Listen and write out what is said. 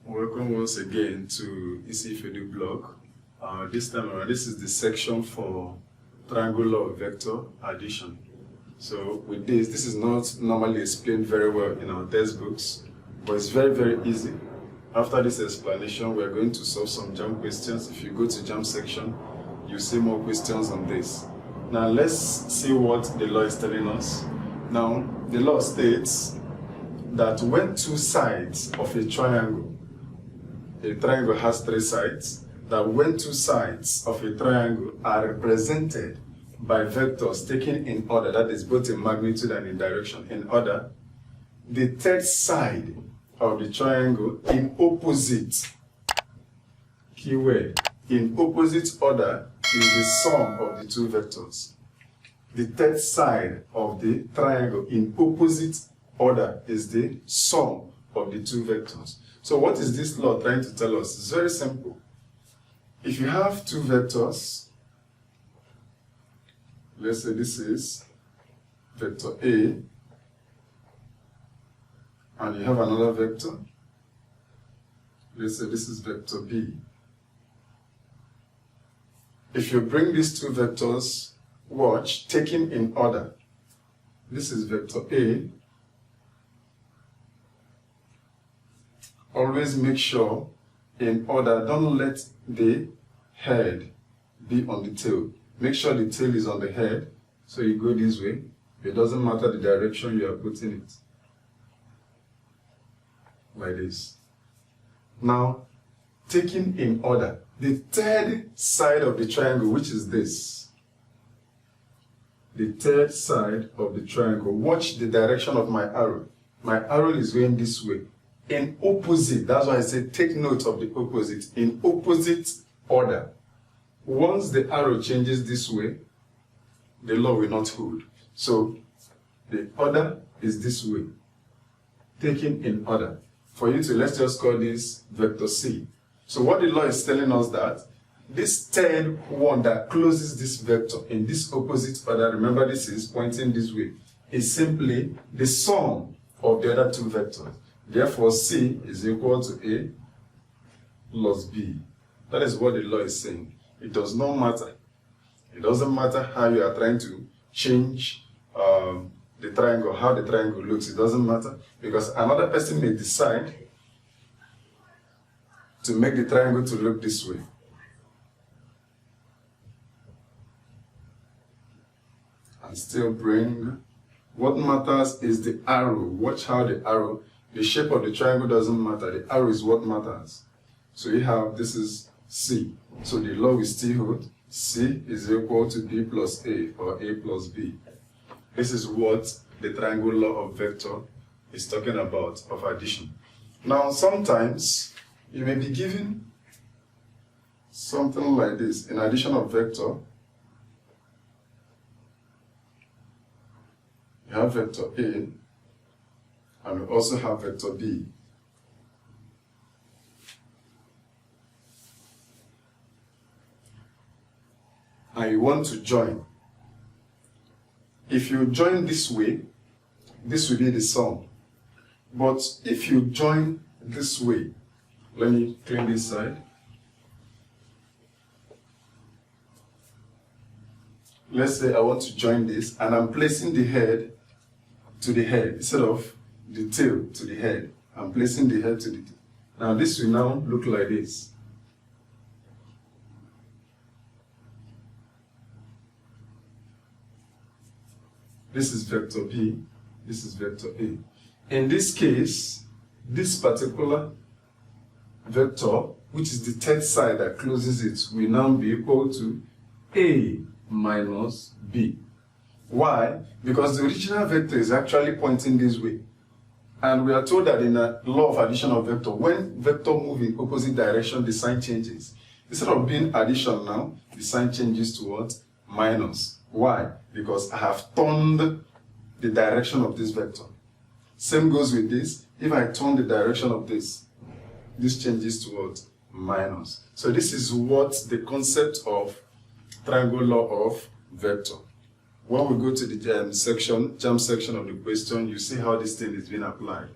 Welcome once again to Isifedu blog. This time around, this is the section for triangular vector addition. So with this is not normally explained very well in our textbooks, but it's very easy. After this explanation, we are going to solve some Jamb questions. If you go to Jamb section, you see more questions on this. Now let's see what the law is telling us. Now the law states that when two sides of a triangle has three sides, that when two sides of a triangle are represented by vectors taken in order, that is both in magnitude and in direction, in order, the third side of the triangle in opposite, keyword, in opposite order is the sum of the two vectors. The third side of the triangle in opposite order is the sum of the two vectors. So what is this law trying to tell us? It's very simple. If you have two vectors, let's say this is vector A, and you have another vector, let's say this is vector B. If you bring these two vectors, watch, taken in order, this is vector A. Always make sure in order, don't let the head be on the tail. Make sure the tail is on the head, so you go this way. It doesn't matter the direction you are putting it. Like this. Now, taking in order, the third side of the triangle, which is this. The third side of the triangle, watch the direction of my arrow. My arrow is going this way. In opposite, that's why I say take note of the opposite. In opposite order. Once the arrow changes this way, the law will not hold. So the order is this way. Taken in order. For you to, let's just call this vector C. So what the law is telling us that this third one that closes this vector in this opposite order, remember this is pointing this way, is simply the sum of the other two vectors. Therefore, C is equal to A plus B. That is what the law is saying. It does not matter. It doesn't matter how you are trying to change the triangle, how the triangle looks. It doesn't matter, because another person may decide to make the triangle to look this way. And still bring. What matters is the arrow. Watch how the arrow, the shape of the triangle doesn't matter. The arrow is what matters. So we have, this is C. So the law will still hold. C is equal to B plus A, or A plus B. This is what the triangle law of vector is talking about, of addition. Now sometimes you may be given something like this. In addition of vector, you have vector A, and we also have vector B. And you want to join. If you join this way, this will be the sum. But if you join this way, let me clean this side. Let's say I want to join this, and I'm placing the head to the head instead of the tail to the head. I'm placing the head to the tail. Now this will now look like this. This is vector B, this is vector A. In this case, this particular vector, which is the third side that closes it, will now be equal to A minus B. Why? Because the original vector is actually pointing this way. And we are told that in the law of addition of vector, when vector move in opposite direction, the sign changes. Instead of being addition now, the sign changes to what? Minus. Why? Because I have turned the direction of this vector. Same goes with this. If I turn the direction of this changes to what? Minus. So this is what the concept of triangle law of vector. When we go to the Jamb section of the question, you see how this thing is being applied.